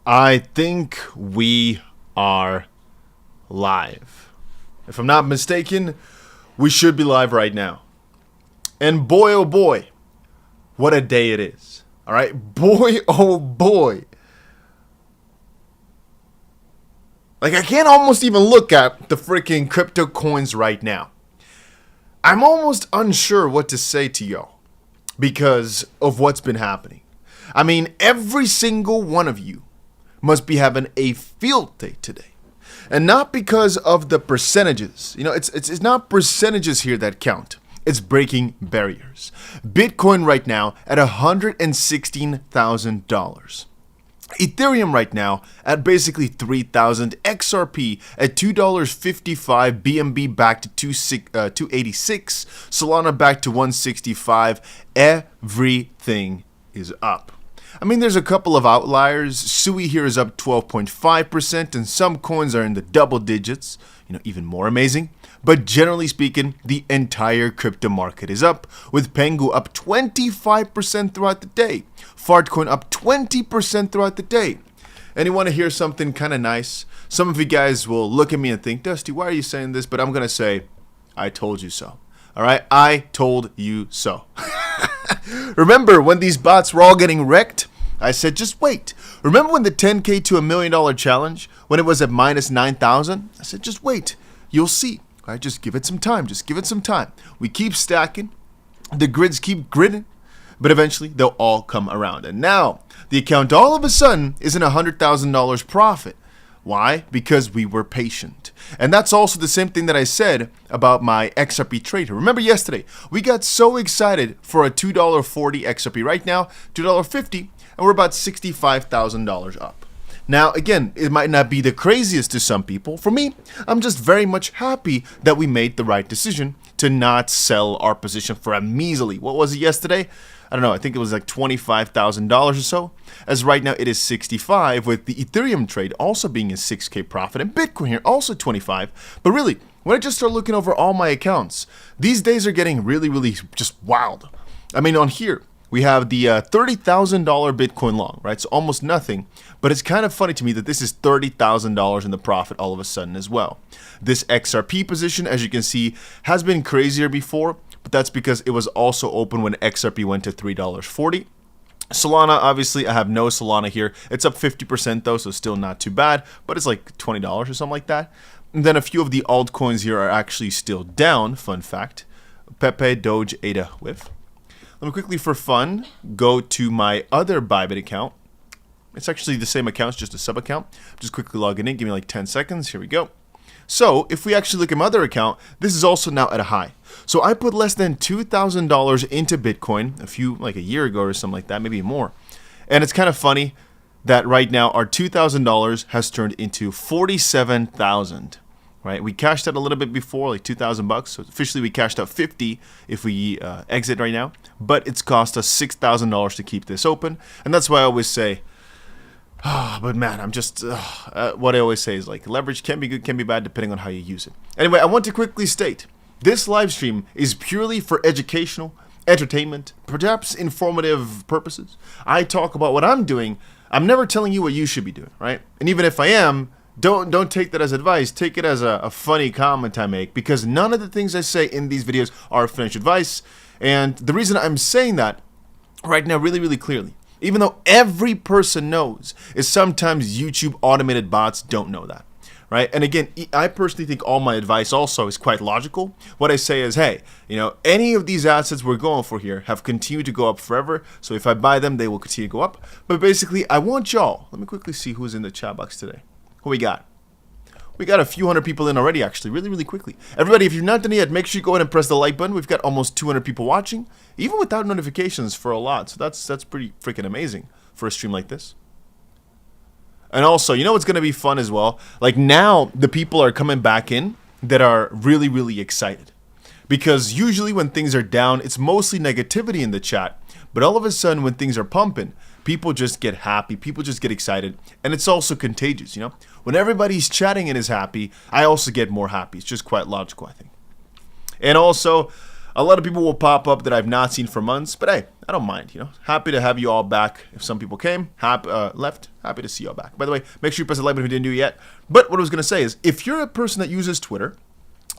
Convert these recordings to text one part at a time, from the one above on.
I think we are live. If I'm not mistaken, we should be live right now. And boy, oh boy, what a day it is. All right, boy, oh boy. Like, I can't almost even look at the freaking crypto coins right now. I'm almost unsure what to say to y'all because of what's been happening. I mean, every single one of you must be having a field day today. And not because of the percentages. You know, it's not percentages here that count. It's breaking barriers. Bitcoin right now at $116,000. Ethereum right now at basically 3,000. XRP at $2.55. BNB back to 286. Solana back to 165. Everything is up. I mean, there's a couple of outliers. SUI here is up 12.5%, and some coins are in the double digits. You know, even more amazing. But generally speaking, the entire crypto market is up, with Pengu up 25% throughout the day. Fartcoin up 20% throughout the day. And you want to hear something kind of nice? Some of you guys will look at me and think, Dusty, why are you saying this? But I'm going to say, I told you so. All right? I told you so. Remember when these bots were all getting wrecked? I said, just wait. Remember when the 10K to $1 million challenge, when it was at minus 9,000? I said, just wait. You'll see. All right, just give it some time. Just give it some time. We keep stacking. The grids keep grinning. But eventually, they'll all come around. And now, the account all of a sudden is in $100,000 profit. Why? Because we were patient. And that's also the same thing that I said about my XRP trader. Remember yesterday, we got so excited for a $2.40 XRP. Right now, $2.50, and we're about $65,000 up. Now, again, it might not be the craziest to some people. For me, I'm just very much happy that we made the right decision to not sell our position for a measly, what was it yesterday? I don't know, I think it was like $25,000 or so. As right now it is 65, with the Ethereum trade also being a 6K profit, and Bitcoin here also 25. But really, when I just start looking over all my accounts, these days are getting really just wild. I mean, on here, we have the $30,000 Bitcoin long, right? So almost nothing, but it's kind of funny to me that this is $30,000 in the profit all of a sudden as well. This XRP position, as you can see, has been crazier before, but that's because it was also open when XRP went to $3.40. Solana, obviously, I have no Solana here. It's up 50% though, so still not too bad, but it's like $20 or something like that. And then a few of the altcoins here are actually still down, fun fact. 𝗕𝗘𝗪𝗔𝗥𝗑, DOGE, 𝗕𝗓𝗪, 𝗓𝗏. Let me quickly, for fun, go to my other Bybit account. It's actually the same account, it's just a sub account. Just quickly logging in, give me like 10 seconds. Here we go. So if we actually look at my other account, this is also now at a high. So I put less than $2,000 into Bitcoin like a year ago or something like that, maybe more. And it's kind of funny that right now our $2,000 has turned into $47,000. Right, we cashed out a little bit before, like $2,000. So officially, we cashed out 50 if we exit right now. But it's cost us $6,000 to keep this open, and that's why I always say, but man, I'm just what I always say is like leverage can be good, can be bad, depending on how you use it. Anyway, I want to quickly state this live stream is purely for educational, entertainment, perhaps informative purposes. I talk about what I'm doing. I'm never telling you what you should be doing, right? And even if I am, Don't take that as advice. Take it as a funny comment I make, because none of the things I say in these videos are financial advice. And the reason I'm saying that right now really clearly, even though every person knows, is sometimes YouTube automated bots don't know that, right? And again, I personally think all my advice also is quite logical. What I say is, hey, you know, any of these assets we're going for here have continued to go up forever. So if I buy them, they will continue to go up. But basically, I want y'all, let me quickly see who's in the chat box today. Who we got? We got a few hundred people in already, actually, really quickly. Everybody, if you're not done yet, make sure you go ahead and press the like button. We've got almost 200 people watching, even without notifications for a lot. So that's pretty freaking amazing for a stream like this. And also, you know what's going to be fun as well? Like now, the people are coming back in that are really excited. Because usually when things are down, it's mostly negativity in the chat. But all of a sudden, when things are pumping, people just get happy, people just get excited, and it's also contagious, you know? When everybody's chatting and is happy, I also get more happy. It's just quite logical, I think. And also, A lot of people will pop up that I've not seen for months, but hey, I don't mind, you know. Happy to have you all back. If some people came, left, happy to see you all back. By the way, make sure you press the like button if you didn't do it yet. But what I was going to say is, if you're a person that uses Twitter,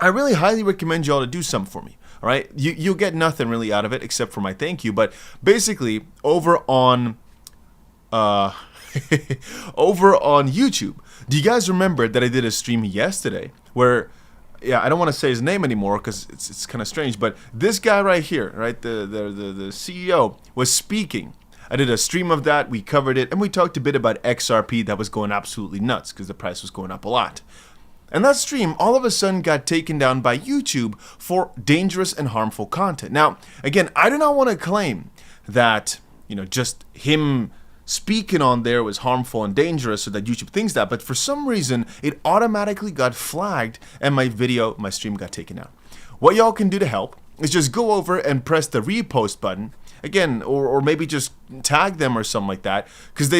I really highly recommend you all to do something for me, all right? You'll get nothing really out of it except for my thank you, but basically, over on over on YouTube, do you guys remember that I did a stream yesterday where, yeah, I don't want to say his name anymore because it's kind of strange, but this guy right here, right, the CEO was speaking. I did a stream of that, we covered it, and we talked a bit about XRP that was going absolutely nuts because the price was going up a lot. And that stream all of a sudden got taken down by YouTube for dangerous and harmful content. Now, again, I do not want to claim that, you know, just him speaking on there was harmful and dangerous or that YouTube thinks that, but for some reason, it automatically got flagged and my stream got taken out. What y'all can do to help is just go over and press the repost button, again, or maybe just tag them or something like that, because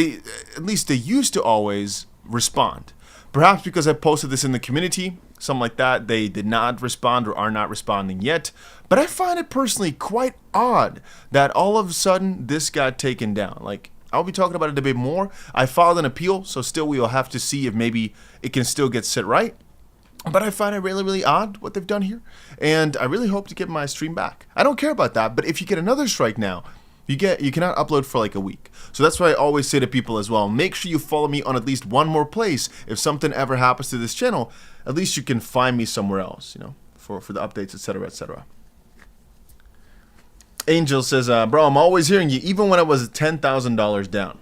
at least they used to always respond. Perhaps because I posted this in the community, something like that, they did not respond or are not responding yet. But I find it personally quite odd that all of a sudden this got taken down. Like, I'll be talking about it a bit more. I filed an appeal, so still we will have to see if maybe it can still get set right. But I find it really, really odd what they've done here. And I really hope to get my stream back. I don't care about that, but if you get another strike now, you cannot upload for like a week. So that's why I always say to people as well, make sure you follow me on at least one more place. If something ever happens to this channel, at least you can find me somewhere else, you know, for the updates, etc., etc. Angel says, bro, I'm always hearing you, even when I was $10,000 down.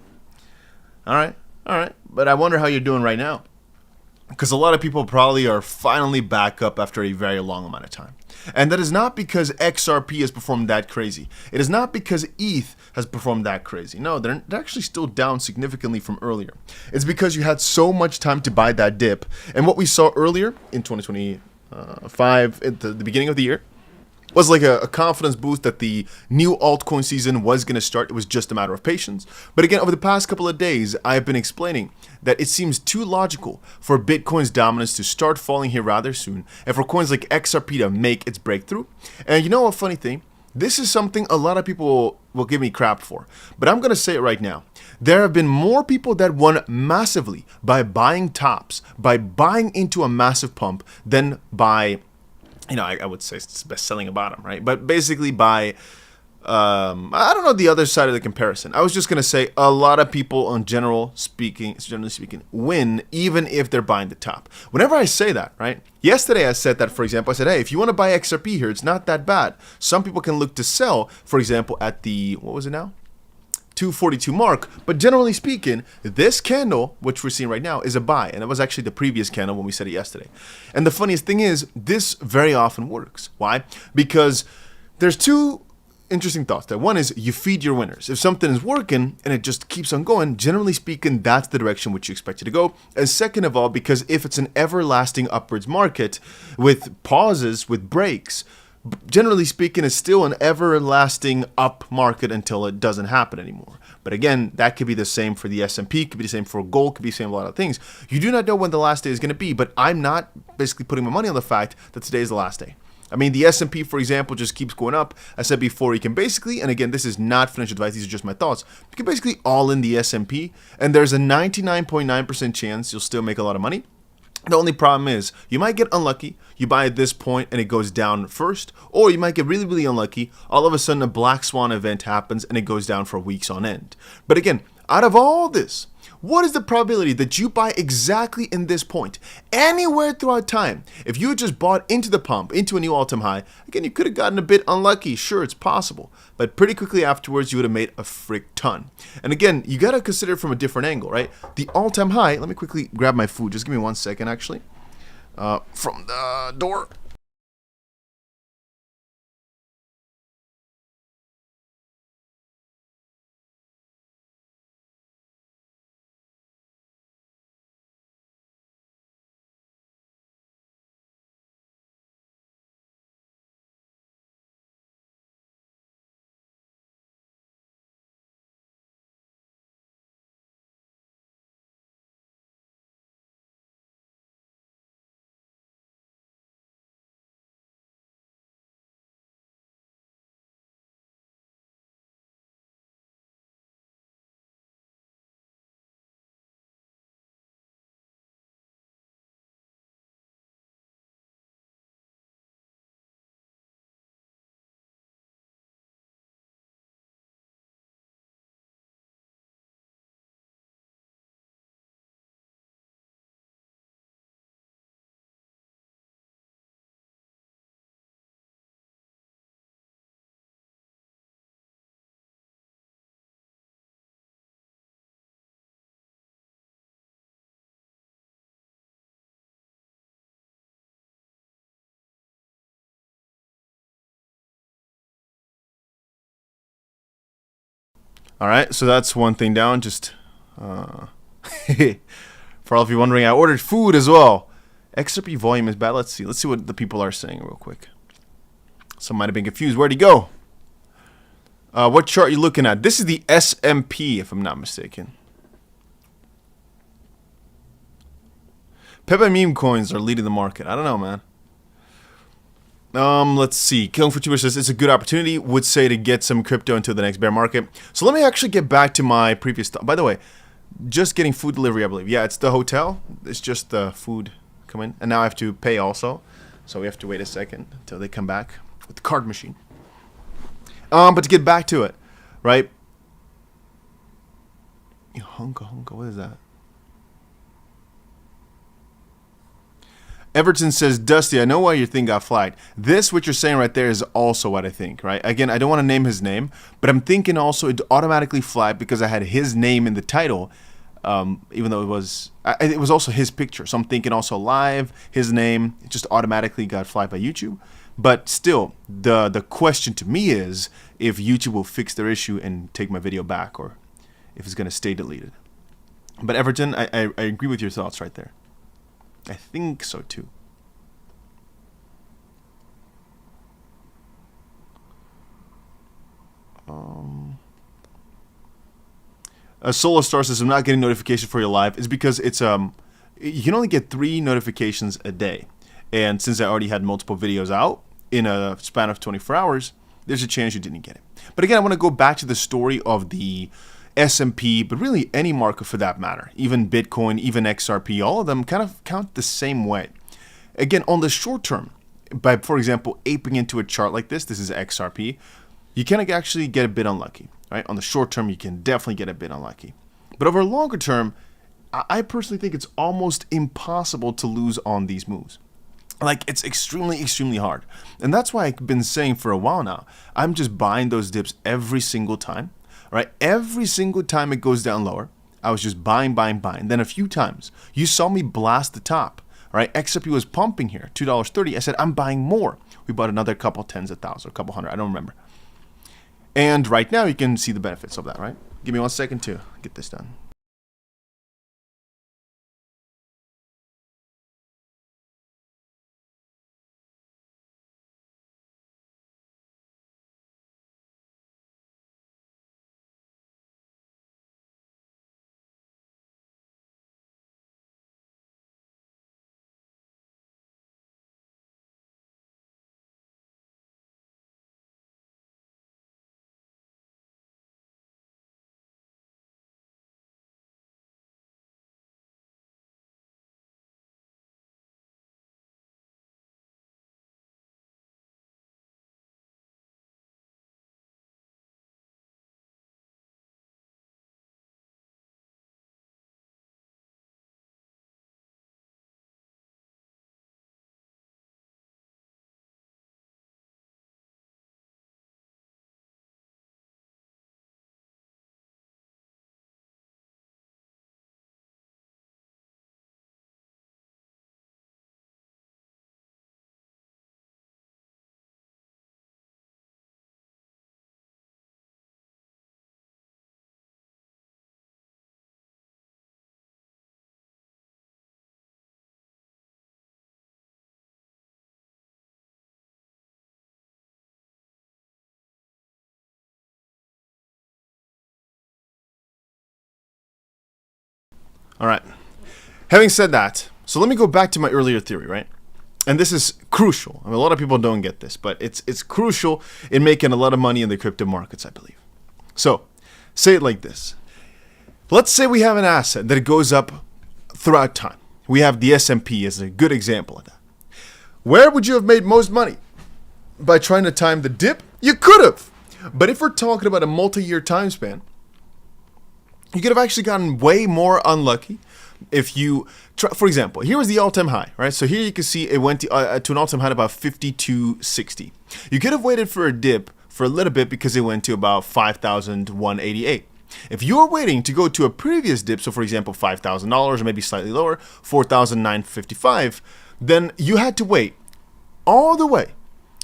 All right. But I wonder how you're doing right now. Because a lot of people probably are finally back up after a very long amount of time. And that is not because XRP has performed that crazy. It is not because ETH has performed that crazy. No, they're actually still down significantly from earlier. It's because you had so much time to buy that dip. And what we saw earlier in 2025, at the beginning of the year, was like a confidence boost that the new altcoin season was going to start. It was just a matter of patience. But again, over the past couple of days, I have been explaining that it seems too logical for Bitcoin's dominance to start falling here rather soon, and for coins like XRP to make its breakthrough. And you know a funny thing? This is something a lot of people will give me crap for, but I'm going to say it right now. There have been more people that won massively by buying tops, by buying into a massive pump, than by, you know, I would say it's best selling a bottom, right? But basically by, I don't know the other side of the comparison. I was just going to say a lot of people generally speaking, win even if they're buying the top. Whenever I say that, right? Yesterday I said that, for example, I said, hey, if you want to buy XRP here, it's not that bad. Some people can look to sell, for example, at the, what was it now? 242 mark, but generally speaking, this candle, which we're seeing right now, is a buy, and that was actually the previous candle when we said it yesterday. And the funniest thing is, this very often works. Why? Because there's two interesting thoughts there. One is you feed your winners. If something is working and it just keeps on going, generally speaking, that's the direction which you expect it to go. And second of all, because if it's an everlasting upwards market with pauses, with breaks, generally speaking, it's still an everlasting up market until it doesn't happen anymore. But again, that could be the same for the S&P, could be the same for gold, could be the same for a lot of things. You do not know when the last day is going to be, but I'm not basically putting my money on the fact that today is the last day. I mean, the S&P, for example, just keeps going up. I said before, you can basically, and again, this is not financial advice, these are just my thoughts, you can basically all in the S&P, and there's a 99.9% chance you'll still make a lot of money. The only problem is you might get unlucky, you buy at this point and it goes down first, or you might get really, really unlucky, all of a sudden a black swan event happens and it goes down for weeks on end. But again, out of all this, what is the probability that you buy exactly in this point, anywhere throughout time? If you had just bought into the pump, into a new all-time high, again, you could have gotten a bit unlucky. Sure, it's possible. But pretty quickly afterwards, you would have made a frick ton. And again, you got to consider it from a different angle, right? The all-time high, let me quickly grab my food. Just give me 1 second, actually. From the door. All right, so that's one thing down. Just for all of you wondering, I ordered food as well. XRP volume is bad. Let's see what the people are saying real quick. Some might have been confused. Where'd he go? What chart are you looking at? This is the SMP, if I'm not mistaken. 𝗵𝗵𝗀𝗃 coins are leading the market. I don't know, man. Let's see. 𝗕𝗃𝗪𝗏 says it's a good opportunity. Would say to get some crypto into the next bear market. So let me actually get back to my previous thought. By the way, just getting food delivery, I believe. Yeah, it's the hotel. It's just the food come in, and now I have to pay also. So we have to wait a second until they come back with the card machine. But to get back to it, right? Honka, what is that? Everton says, Dusty, I know why your thing got flagged. This, what you're saying right there, is also what I think, right? Again, I don't want to name his name, but I'm thinking also it automatically flagged because I had his name in the title, even though it was also his picture. So I'm thinking also live, his name, it just automatically got flagged by YouTube. But still, the question to me is if YouTube will fix their issue and take my video back, or if it's going to stay deleted. But Everton, I agree with your thoughts right there. I think so too. Solo Star says, I'm not getting notification for your live. It's because it's you can only get 3 notifications a day. And since I already had multiple videos out in a span of 24 hours, there's a chance you didn't get it. But again, I want to go back to the story of the S&P, but really any market for that matter. Even Bitcoin, even XRP, all of them kind of count the same way. Again, on the short term, by, for example, aping into a chart like this is XRP, you can actually get a bit unlucky, right? On the short term, you can definitely get a bit unlucky. But over a longer term, I personally think it's almost impossible to lose on these moves. Like, it's extremely hard. And that's why I've been saying for a while now, I'm just buying those dips every single time, right? Every single time it goes down lower, I was just buying. Then a few times, you saw me blast the top, right? XRP was pumping here, $2.30. I said, I'm buying more. We bought another couple tens of thousands, or a couple hundred, I don't remember. And right now, you can see the benefits of that, right? Give me 1 second to get this done. All right. Having said that, so let me go back to my earlier theory, right? And this is crucial. I mean, a lot of people don't get this, but it's crucial in making a lot of money in the crypto markets, I believe. So, say it like this. Let's say we have an asset that goes up throughout time. We have the S&P as a good example of that. Where would you have made most money? By trying to time the dip? You could have. But if we're talking about a multi-year time span, you could have actually gotten way more unlucky if you try. For example, here was the all-time high, right? So here you can see it went to an all-time high about 52.60. You could have waited for a dip for a little bit because it went to about 5,188. If you were waiting to go to a previous dip, so for example, $5,000 or maybe slightly lower, 4,955, then you had to wait all the way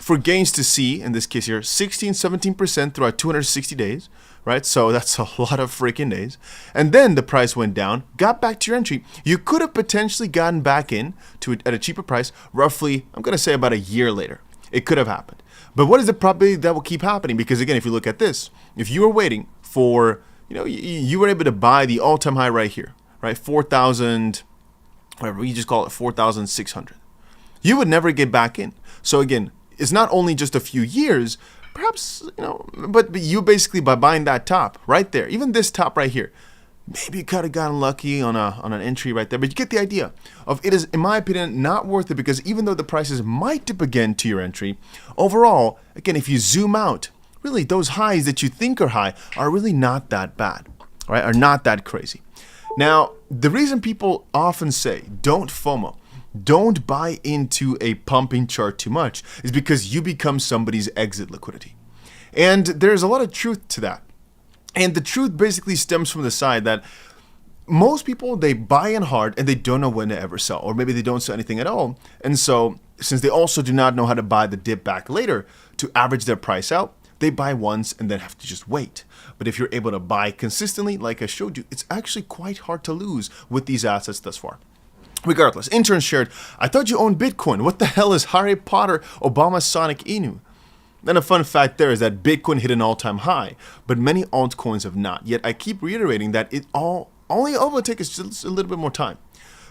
for gains to see, in this case here, 16-17% throughout 260 days, right? So that's a lot of freaking days. And then the price went down, got back to your entry. You could have potentially gotten back in to it at a cheaper price, roughly, I'm going to say about a year later. It could have happened. But what is the probability that will keep happening? Because again, if you look at this, if you were waiting for, you were able to buy the all-time high right here, right? 4,000, whatever, we just call it 4,600. You would never get back in. So again, it's not only just a few years, perhaps, but you basically, by buying that top right there, even this top right here, maybe you could have gotten lucky on an entry right there, but you get the idea of it is, in my opinion, not worth it, because even though the prices might dip again to your entry, overall, again, if you zoom out, really those highs that you think are high are really not that bad, right? Are not that crazy. Now, the reason people often say don't FOMO, don't buy into a pumping chart too much, is because you become somebody's exit liquidity. And there's a lot of truth to that. And the truth basically stems from the side that most people, they buy in hard and they don't know when to ever sell, or maybe they don't sell anything at all. And so since they also do not know how to buy the dip back later to average their price out, they buy once and then have to just wait. But if you're able to buy consistently, like I showed you, it's actually quite hard to lose with these assets thus far. Regardless, intern shared, I thought you owned Bitcoin. What the hell is 𝗕𝗘𝗪𝗏𝗏𝗧𝗧? Then a fun fact there is that Bitcoin hit an all-time high, but many altcoins have not. Yet I keep reiterating that all it takes is just a little bit more time,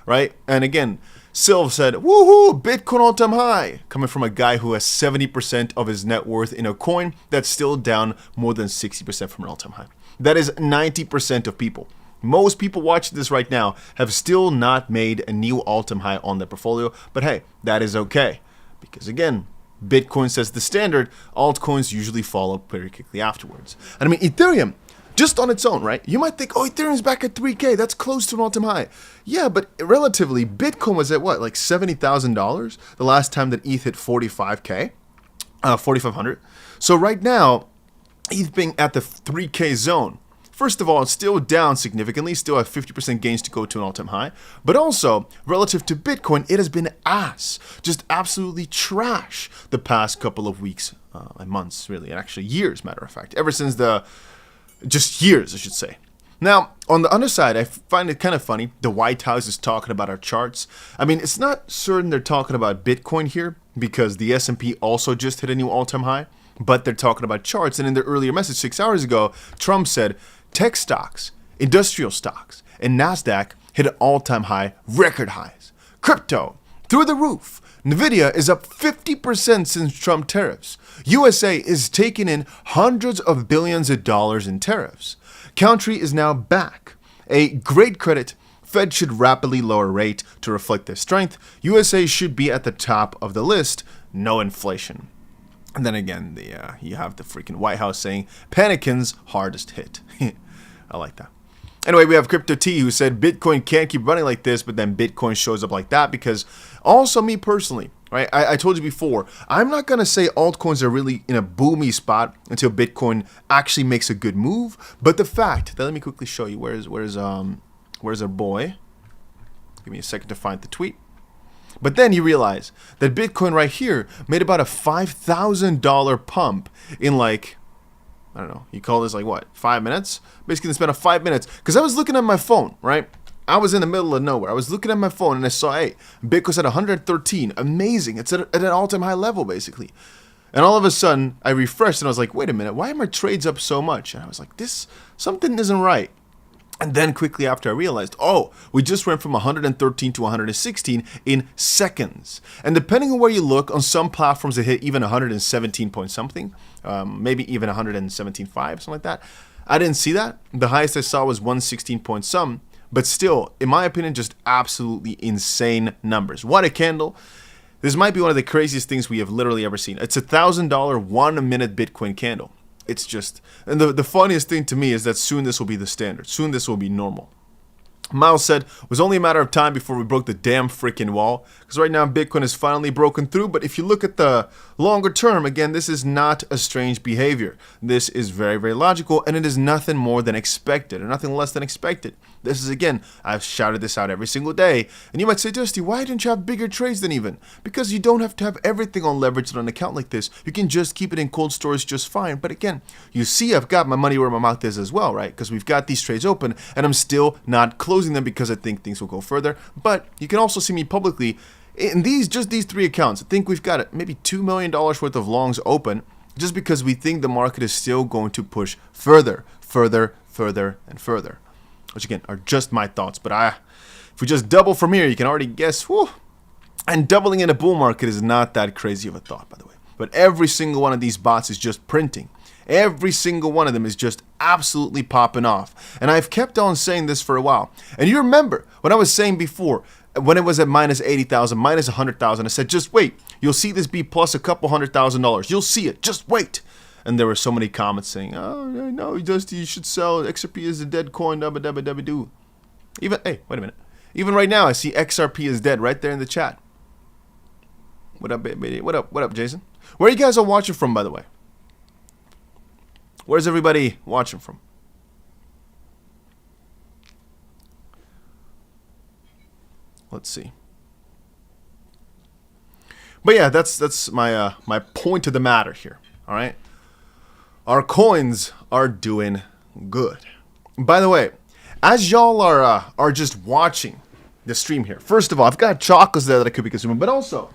right? And again, Sylv said, woohoo, Bitcoin all-time high, coming from a guy who has 70% of his net worth in a coin that's still down more than 60% from an all-time high. That is 90% of people. Most people watching this right now have still not made a new all-time high on their portfolio, but hey, that is okay, because again, Bitcoin sets the standard, altcoins usually follow pretty quickly afterwards. And I mean, Ethereum, just on its own, right? You might think, oh, Ethereum's back at 3K, that's close to an all-time high. Yeah, but relatively, Bitcoin was at what, like $70,000 the last time that ETH hit 45K, 4,500. So right now, ETH being at the 3K zone, first of all, it's still down significantly, still have 50% gains to go to an all-time high. But also, relative to Bitcoin, it has been ass, just absolutely trash the past couple of weeks and months, really, and actually years, matter of fact, ever since just years, I should say. Now, on the other side, I find it kind of funny, the White House is talking about our charts. I mean, it's not certain they're talking about Bitcoin here, because the S&P also just hit a new all-time high, but they're talking about charts. And in their earlier message 6 hours ago, Trump said, tech stocks, industrial stocks, and NASDAQ hit an all-time high, record highs. Crypto, through the roof. Nvidia is up 50% since Trump tariffs. USA is taking in hundreds of billions of dollars in tariffs. Country is now back. A great credit. Fed should rapidly lower rate to reflect their strength. USA should be at the top of the list. No inflation. And then again, you have the freaking White House saying, Panikin's hardest hit. I like that. Anyway, we have Crypto T who said Bitcoin can't keep running like this, but then Bitcoin shows up like that, because also me personally, right? I told you before, I'm not going to say altcoins are really in a boomy spot until Bitcoin actually makes a good move. But the fact that, let me quickly show you, where's our boy? Give me a second to find the tweet. But then you realize that Bitcoin right here made about a $5,000 pump in like, I don't know, you call this like what, 5 minutes? Basically, they spent 5 minutes, because I was looking at my phone, right? I was in the middle of nowhere. I was looking at my phone and I saw, hey, Bitcoin's at 113. Amazing. It's at an all-time high level, basically. And all of a sudden, I refreshed and I was like, wait a minute, why are my trades up so much? And I was like, something isn't right. And then quickly after I realized, oh, we just went from 113 to 116 in seconds. And depending on where you look, on some platforms it hit even 117 point something, maybe even 117.5, something like that. I didn't see that. The highest I saw was 116 point some, but still, in my opinion, just absolutely insane numbers. What a candle. This might be one of the craziest things we have literally ever seen. It's a $1,000 1 minute Bitcoin candle. It's just, and the funniest thing to me is that soon this will be the standard. Soon this will be normal. Miles said, it was only a matter of time before we broke the damn freaking wall. Because right now Bitcoin is finally broken through. But if you look at the longer term, again, this is not a strange behavior. This is very, very logical. And it is nothing more than expected, or nothing less than expected. This is, again, I've shouted this out every single day. And you might say, Dusty, why didn't you have bigger trades than even? Because you don't have to have everything on leverage on an account like this. You can just keep it in cold storage just fine. But again, you see I've got my money where my mouth is as well, right? Because we've got these trades open and I'm still not closing them because I think things will go further. But you can also see me publicly in just these 3 accounts. I think we've got maybe $2 million worth of longs open just because we think the market is still going to push further, and further. Which again are just my thoughts, but if we just double from here, you can already guess, whew, and doubling in a bull market is not that crazy of a thought, by the way. But every single one of these bots is just printing. Every single one of them is just absolutely popping off. And I've kept on saying this for a while. And you remember when I was saying before, when it was at minus 80,000, minus 100,000, I said, just wait. You'll see this be plus a couple $100,000. You'll see it. Just wait. And there were so many comments saying, oh, no, Dusty, you should sell. XRP is a dead coin, 𝗕𝗓𝗪𝗕𝗓𝗕. Even, hey, wait a minute. Even right now, I see XRP is dead right there in the chat. What up, baby? What up, Jason? Where are you guys all watching from, by the way? Where's everybody watching from? Let's see. But yeah, that's my my point of the matter here. All right. Our coins are doing good. By the way, as y'all are just watching the stream here, first of all, I've got chocolates there that I could be consuming, but also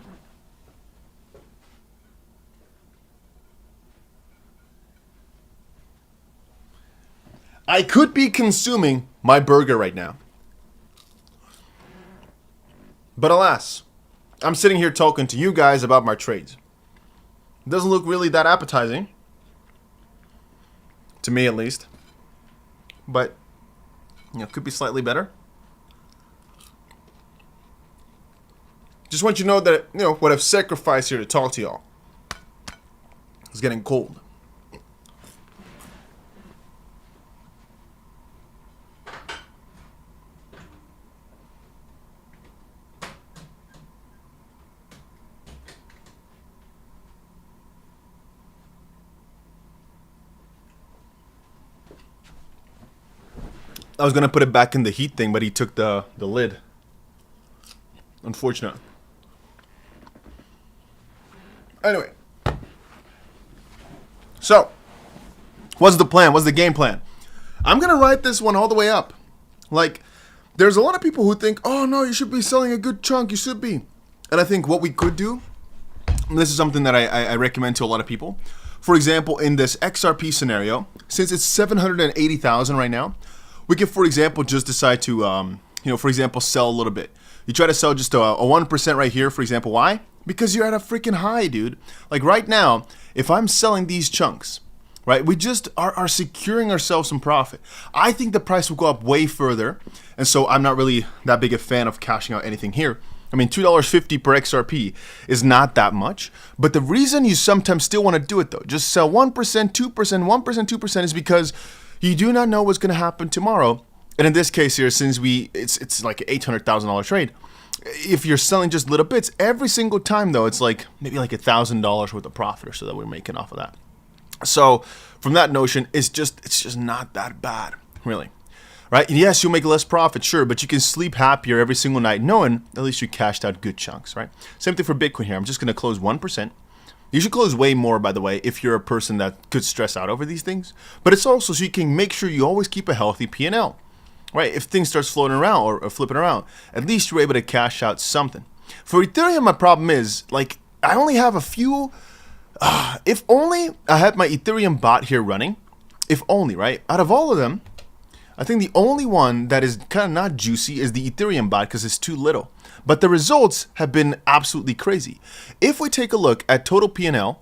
I could be consuming my burger right now. But alas, I'm sitting here talking to you guys about my trades. It doesn't look really that appetizing. To me, at least. But, could be slightly better. Just want you to know that, what I've sacrificed here to talk to y'all is getting cold. I was going to put it back in the heat thing, but he took the lid. Unfortunate. Anyway. So, what's the plan? What's the game plan? I'm going to write this one all the way up. Like, there's a lot of people who think, oh no, you should be selling a good chunk. You should be. And I think what we could do, and this is something that I recommend to a lot of people. For example, in this XRP scenario, since it's 780,000 right now, we can, for example, just decide to, for example, sell a little bit. You try to sell just a 1% right here, for example. Why? Because you're at a freaking high, dude. Like right now, if I'm selling these chunks, right, we just are securing ourselves some profit. I think the price will go up way further. And so I'm not really that big a fan of cashing out anything here. I mean, $2.50 per XRP is not that much. But the reason you sometimes still want to do it, though, just sell 1%, 2%, 1%, 2% is because you do not know what's going to happen tomorrow. And in this case here, since it's like an $800,000 trade, if you're selling just little bits, every single time though, it's like maybe like $1,000 worth of profit or so that we're making off of that. So from that notion, it's just not that bad, really. Right? Yes, you'll make less profit, sure, but you can sleep happier every single night knowing at least you cashed out good chunks, right? Same thing for Bitcoin here. I'm just going to close 1%. You should close way more, by the way, if you're a person that could stress out over these things. But it's also so you can make sure you always keep a healthy P&L, right? If things starts floating around or flipping around, at least you're able to cash out something. For Ethereum, my problem is, like, I only have a few. If only I had my Ethereum bot here running. If only, right? Out of all of them, I think the only one that is kind of not juicy is the Ethereum bot because it's too little. But the results have been absolutely crazy. If we take a look at total P&L,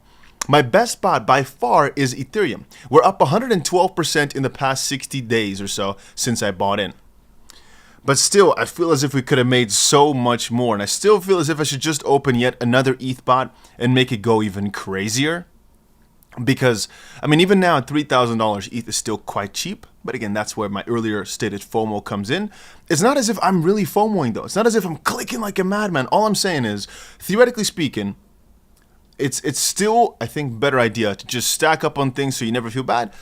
my best bot by far is Ethereum. We're up 112% in the past 60 days or so since I bought in. But still, I feel as if we could have made so much more. And I still feel as if I should just open yet another ETH bot and make it go even crazier. Because, I mean, even now at $3,000, ETH is still quite cheap. But again, that's where my earlier stated FOMO comes in. It's not as if I'm really FOMOing, though. It's not as if I'm clicking like a madman. All I'm saying is, theoretically speaking, it's still, I think, better idea to just stack up on things so you never feel bad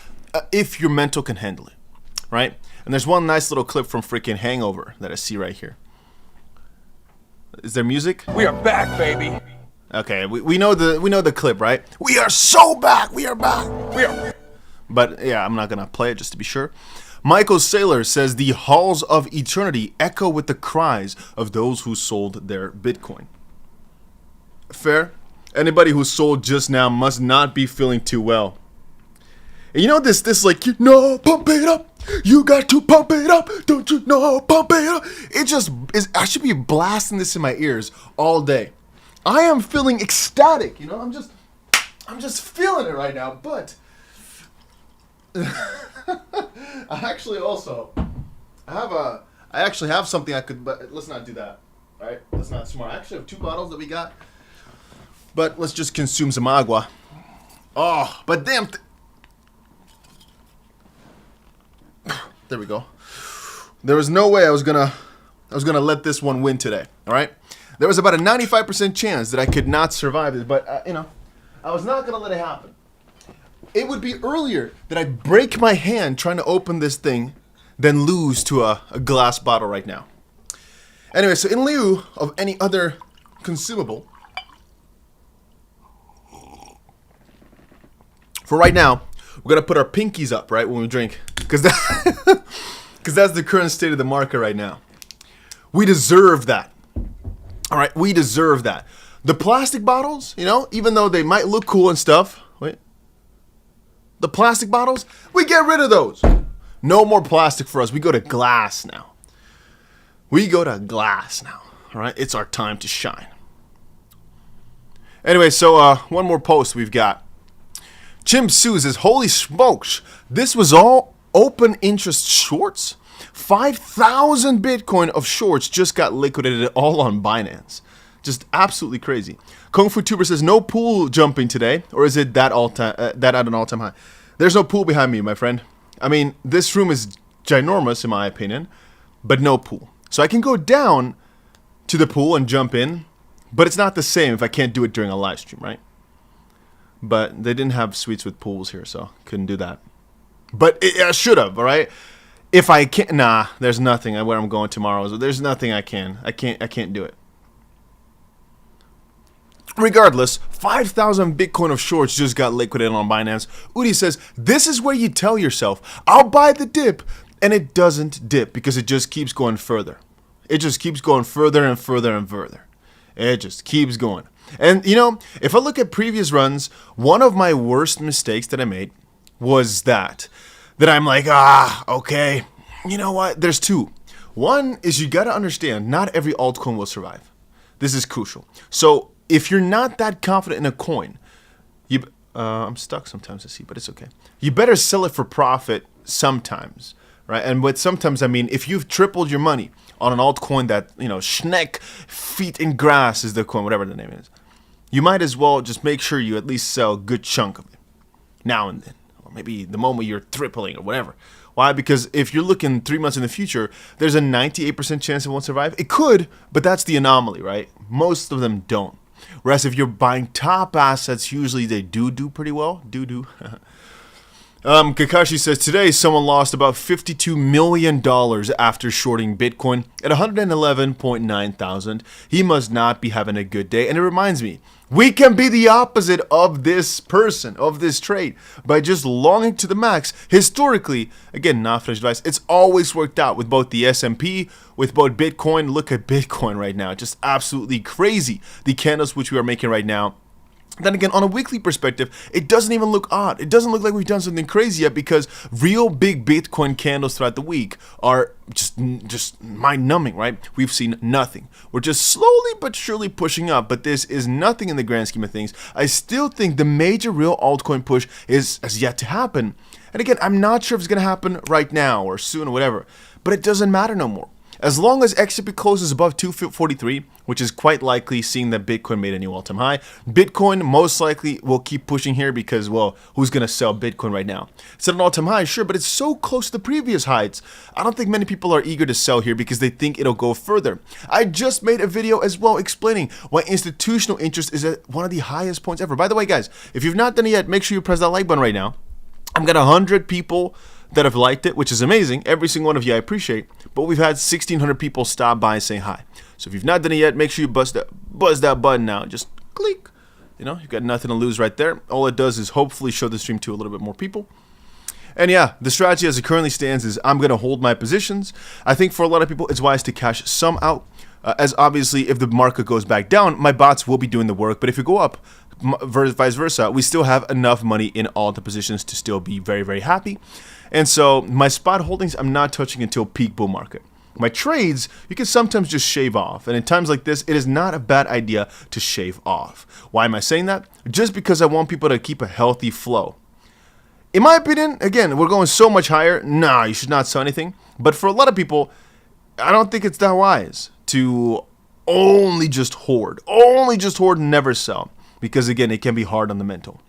if your mental can handle it. right? And there's one nice little clip from freaking Hangover that I see right here. Is there music? We are back, baby. Okay, we know the clip, right? We are so back. We are back. We are. But yeah, I'm not gonna play it just to be sure. Michael Saylor says the halls of eternity echo with the cries of those who sold their Bitcoin. Fair? Anybody who sold just now must not be feeling too well. And you know this like, you know, pump it up. You got to pump it up. Don't you know, pump it up. It just is. I should be blasting this in my ears all day. I am feeling ecstatic. You know, I'm just feeling it right now. But I actually have something I could, but let's not do that. All right, that's not smart. I actually have 2 bottles that we got, but let's just consume some agua. Oh, but damn. There we go. There was no way I was gonna let this one win today. All right. There was about a 95% chance that I could not survive it, but you know, I was not gonna let it happen. It would be earlier that I break my hand trying to open this thing than lose to a glass bottle right now. Anyway, so in lieu of any other consumable, for right now, we're gonna put our pinkies up, right, when we drink, because that's the current state of the market right now. We deserve that. All right, we deserve that. The plastic bottles, you know, even though they might look cool and stuff, wait. The plastic bottles, we get rid of those. No more plastic for us. We go to glass now. We go to glass now. All right, it's our time to shine. Anyway, so one more post we've got. 𝗕𝗂𝘀 says, holy smokes, this was all open interest shorts? 5,000 Bitcoin of shorts just got liquidated all on Binance. Just absolutely crazy. Kung Fu Tuber says, no pool jumping today, or is it that at an all-time high? There's no pool behind me, my friend. I mean, this room is ginormous in my opinion, but no pool. So I can go down to the pool and jump in, but it's not the same if I can't do it during a live stream, right? But they didn't have suites with pools here, so couldn't do that. But I should have, all right? If I can't, nah, there's nothing where I'm going tomorrow. There's nothing I can't do it. Regardless, 5,000 Bitcoin of shorts just got liquidated on Binance. Udi says, this is where you tell yourself, I'll buy the dip, and it doesn't dip because it just keeps going further. It just keeps going further and further and further. It just keeps going. And, you know, if I look at previous runs, one of my worst mistakes that I made was that I'm like, okay, you know what? There's 2. One is you got to understand, not every altcoin will survive. This is crucial. So if you're not that confident in a coin, I'm stuck sometimes, I see, but it's okay. You better sell it for profit sometimes, right? And with sometimes, I mean, if you've tripled your money on an altcoin that, you know, Schneck, feet in grass is the coin, whatever the name is, you might as well just make sure you at least sell a good chunk of it now and then, or maybe the moment you're tripling or whatever. Why? Because if you're looking 3 months in the future, there's a 98% chance it won't survive. It could, but that's the anomaly, right? Most of them don't. Whereas if you're buying top assets, usually they do pretty well. Kakashi says, today someone lost about $52 million after shorting Bitcoin at 111.9 thousand. He must not be having a good day. And it reminds me, we can be the opposite of this person, of this trade, by just longing to the max. Historically, again, not financial advice, it's always worked out with both the S&P, with both Bitcoin. Look at Bitcoin right now. Just absolutely crazy. The candles which we are making right now. Then again, on a weekly perspective, it doesn't even look odd. It doesn't look like we've done something crazy yet because real big Bitcoin candles throughout the week are just mind-numbing, right? We've seen nothing. We're just slowly but surely pushing up, but this is nothing in the grand scheme of things. I still think the major real altcoin push has yet to happen. And again, I'm not sure if it's going to happen right now or soon or whatever, but it doesn't matter no more. As long as XCP closes above 243, which is quite likely seeing that Bitcoin made a new all-time high, Bitcoin most likely will keep pushing here because, well, who's going to sell Bitcoin right now? It's at an all-time high, sure, but it's so close to the previous heights. I don't think many people are eager to sell here because they think it'll go further. I just made a video as well explaining why institutional interest is at one of the highest points ever. By the way, guys, if you've not done it yet, make sure you press that like button right now. I've got 100 people that have liked it, which is amazing. Every single one of you I appreciate. But we've had 1,600 people stop by and say hi. So if you've not done it yet, make sure you buzz that button now. Just click. You know, you've got nothing to lose right there. All it does is hopefully show the stream to a little bit more people. And yeah, the strategy as it currently stands is I'm going to hold my positions. I think for a lot of people, it's wise to cash some out. As obviously, if the market goes back down, my bots will be doing the work. But if you go up, vice versa, we still have enough money in all the positions to still be very, very happy. And so my spot holdings, I'm not touching until peak bull market. My trades, you can sometimes just shave off. And in times like this, it is not a bad idea to shave off. Why am I saying that? Just because I want people to keep a healthy flow. In my opinion, again, we're going so much higher. Nah, you should not sell anything. But for a lot of people, I don't think it's that wise to only just hoard. Only just hoard and never sell. Because again, it can be hard on the mental.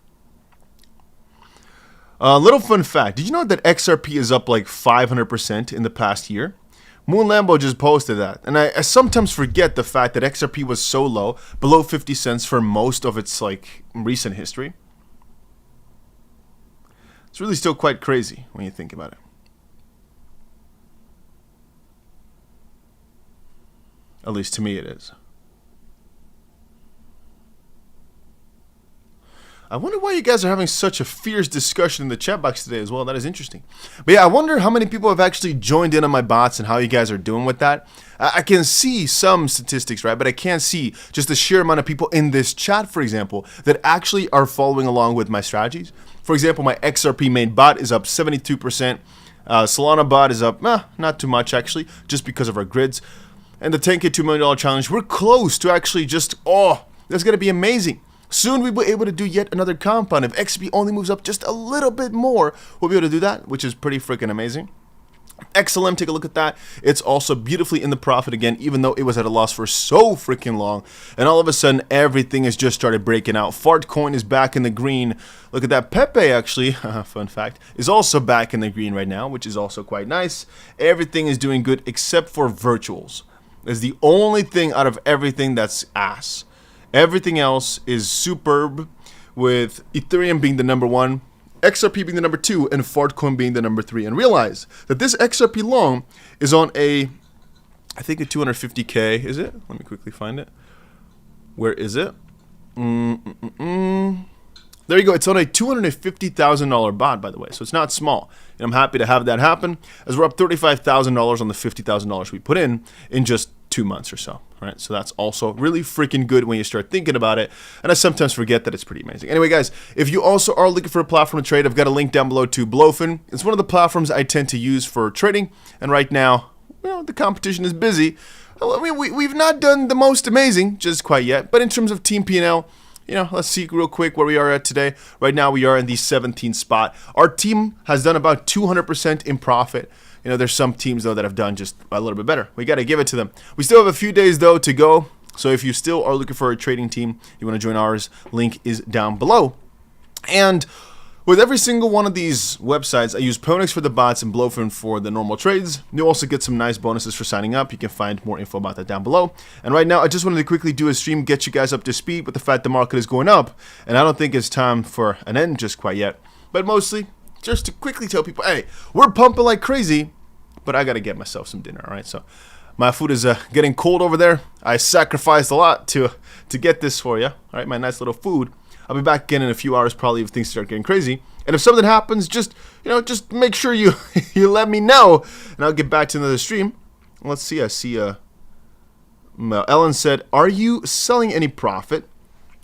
Little fun fact. Did you know that XRP is up like 500% in the past year? Moon Lambo just posted that. And I sometimes forget the fact that XRP was so low, below 50 cents for most of its like recent history. It's really still quite crazy when you think about it. At least to me it is. I wonder why you guys are having such a fierce discussion in the chat box today as well. That is interesting. But yeah, I wonder how many people have actually joined in on my bots and how you guys are doing with that. I can see some statistics, right? But I can't see just the sheer amount of people in this chat, for example, that actually are following along with my strategies. For example, my XRP main bot is up 72%. Solana bot is up, not too much actually, just because of our grids. And the 10K $2 million challenge, we're close to actually just, that's going to be amazing. Soon we'll be able to do yet another compound. If XP only moves up just a little bit more, we'll be able to do that, which is pretty freaking amazing. XLM, take a look at that. It's also beautifully in the profit again, even though it was at a loss for so freaking long. And all of a sudden, everything has just started breaking out. Fartcoin is back in the green. Look at that. 𝗕𝗃, actually, fun fact, is also back in the green right now, which is also quite nice. Everything is doing good except for virtuals. It's the only thing out of everything that's ass. Everything else is superb, with Ethereum being the number 1, XRP being the number 2, and Fartcoin being the number 3. And realize that this XRP long is on I think a 250K, is it? Let me quickly find it. Where is it? There you go. It's on a $250,000 bot, by the way, so it's not small. And I'm happy to have that happen, as we're up $35,000 on the $50,000 we put in just 2 months or so. Right, so that's also really freaking good when you start thinking about it. And I sometimes forget that it's pretty amazing. Anyway, guys, if you also are looking for a platform to trade, I've got a link down below to 𝗏𝗏. It's one of the platforms I tend to use for trading. And right now, the competition is busy. I mean, we've not done the most amazing just quite yet. But in terms of team P&L, let's see real quick where we are at today. Right now, we are in the 17th spot. Our team has done about 200% in profit. There's some teams, though, that have done just a little bit better. We got to give it to them. We still have a few days, though, to go. So if you still are looking for a trading team, you want to join ours, link is down below. And with every single one of these websites, I use Pwnx for the bots and 𝗏𝗏 for the normal trades. You also get some nice bonuses for signing up. You can find more info about that down below. And right now, I just wanted to quickly do a stream, get you guys up to speed with the fact the market is going up. And I don't think it's time for an end just quite yet. But mostly, just to quickly tell people, hey, we're pumping like crazy, but I got to get myself some dinner, all right? So my food is getting cold over there. I sacrificed a lot to get this for you, all right? My nice little food. I'll be back again in a few hours probably if things start getting crazy. And if something happens, just make sure you you let me know, and I'll get back to another stream. Let's see. I see Ellen said, are you selling any profit,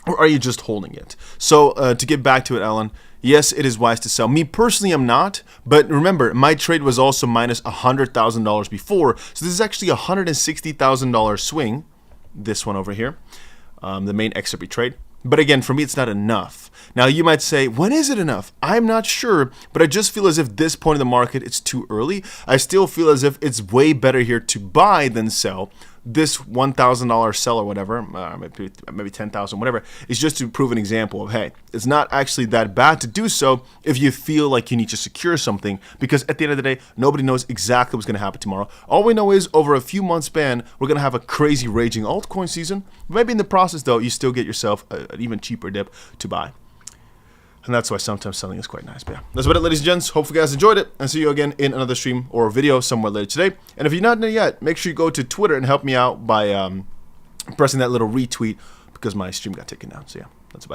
or are you just holding it? So to get back to it, Ellen, yes, it is wise to sell. Me personally, I'm not. But remember, my trade was also minus $100,000 before. So this is actually a $160,000 swing. This one over here, the main XRP trade. But again, for me, it's not enough. Now, you might say, when is it enough? I'm not sure, but I just feel as if this point in the market, it's too early. I still feel as if it's way better here to buy than sell. This $1,000 sell or whatever, maybe 10,000, whatever, is just to prove an example of, hey, it's not actually that bad to do so if you feel like you need to secure something, because at the end of the day, nobody knows exactly what's going to happen tomorrow. All we know is over a few months span, we're going to have a crazy raging altcoin season. Maybe in the process, though, you still get yourself an even cheaper dip to buy. And that's why sometimes selling is quite nice. But yeah, that's about it, ladies and gents. Hopefully you guys enjoyed it, and see you again in another stream or video somewhere later today. And if you're not there yet, make sure you go to Twitter and help me out by pressing that little retweet, because my stream got taken down. So yeah.